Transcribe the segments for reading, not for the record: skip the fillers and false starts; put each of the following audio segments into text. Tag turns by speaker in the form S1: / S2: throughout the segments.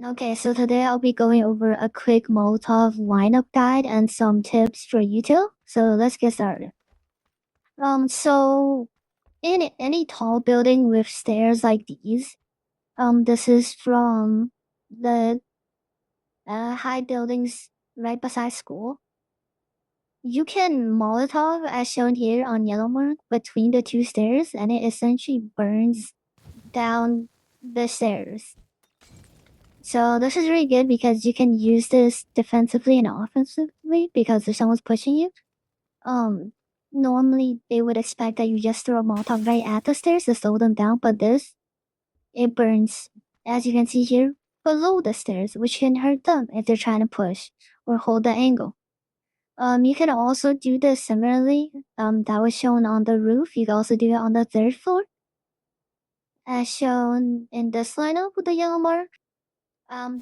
S1: Okay, so today I'll be going over a quick Molotov lineup guide and some tips for you too. So let's get started. So in any tall building with stairs like these, this is from the high buildings right beside school. You can Molotov as shown here on yellow mark between the two stairs, and it essentially burns down the stairs. So this is really good because you can use this defensively and offensively because if someone's pushing you. Normally they would expect that you just throw a Molotov right at the stairs to slow them down, but it burns, as you can see here, below the stairs, which can hurt them if they're trying to push or hold the angle. You can also do this similarly. That was shown on the roof. You can also do it on the third floor, as shown in this lineup with the yellow mark.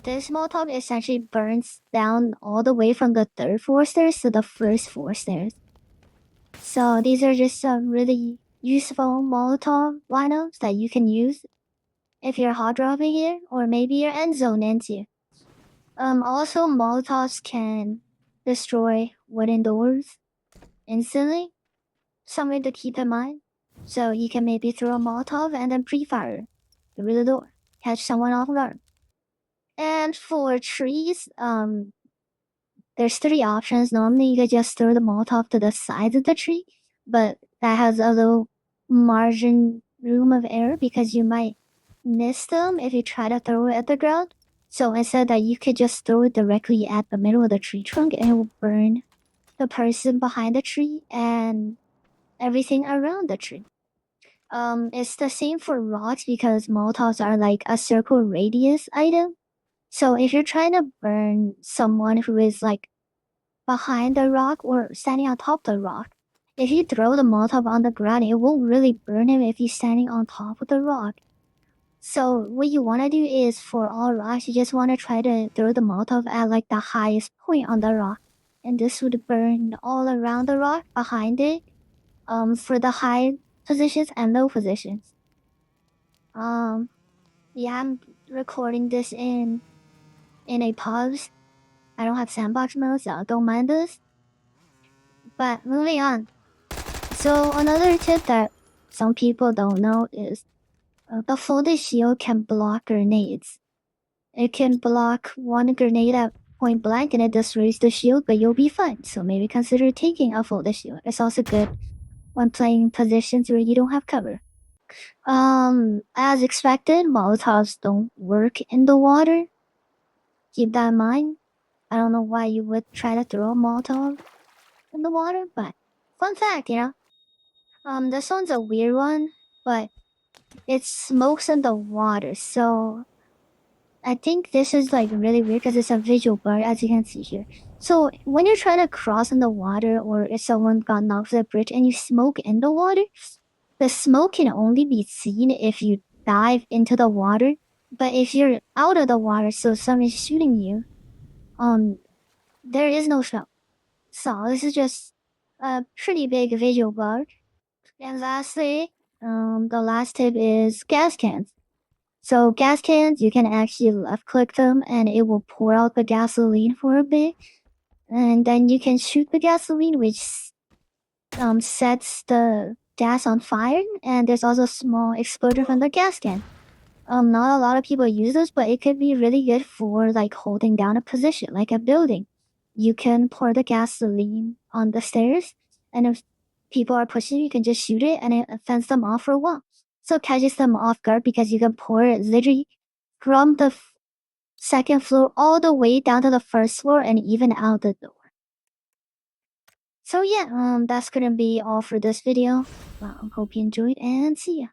S1: This Molotov essentially burns down all the way from the third floor stairs to the first floor stairs. So these are just some really useful Molotov lineups that you can use if you're hot dropping here, or maybe you're end zone into. Also Molotovs can destroy wooden doors instantly. Something to keep in mind. So you can maybe throw a Molotov and then pre-fire through the door, catch someone off guard. And for trees, there's three options. Normally, you could just throw the Molotov to the sides of the tree, but that has a little margin room of error because you might miss them if you try to throw it at the ground. So instead that you could just throw it directly at the middle of the tree trunk and it will burn the person behind the tree and everything around the tree. It's the same for rocks because Molotovs are like a circle radius item. So if you're trying to burn someone who is like behind the rock or standing on top of the rock, if you throw the Molotov on the ground, it won't really burn him if he's standing on top of the rock. So what you want to do is for all rocks, you just want to try to throw the Molotov at like the highest point on the rock. And this would burn all around the rock behind it for the high positions and low positions. Yeah, I'm recording this in a pause. I don't have sandbox mode, so don't mind this. But moving on. So another tip that some people don't know is the folded shield can block grenades. It can block one grenade at point blank and it destroys the shield, but you'll be fine. So maybe consider taking a folded shield. It's also good when playing positions where you don't have cover. As expected, Molotovs don't work in the water. Keep that in mind. I don't know why you would try to throw a Molotov in the water, but fun fact, you know. This one's a weird one, but it smokes in the water, so I think this is like really weird because it's a visual blur, as you can see here. So when you're trying to cross in the water, or if someone got knocked off the bridge and you smoke in the water, the smoke can only be seen if you dive into the water. But if you're out of the water, so someone's shooting you, there is no smoke. So this is just a pretty big visual bug. And lastly, the last tip is gas cans. So gas cans, you can actually left click them and it will pour out the gasoline for a bit. And then you can shoot the gasoline, which sets the gas on fire. And there's also a small explosion from the gas can. Not a lot of people use this, but it could be really good for like holding down a position, like a building. You can pour the gasoline on the stairs, and if people are pushing, you can just shoot it and it fends them off for a while. So it catches them off guard because you can pour it literally from the second floor all the way down to the first floor and even out the door. So yeah, that's gonna be all for this video. Well, hope you enjoyed and see ya.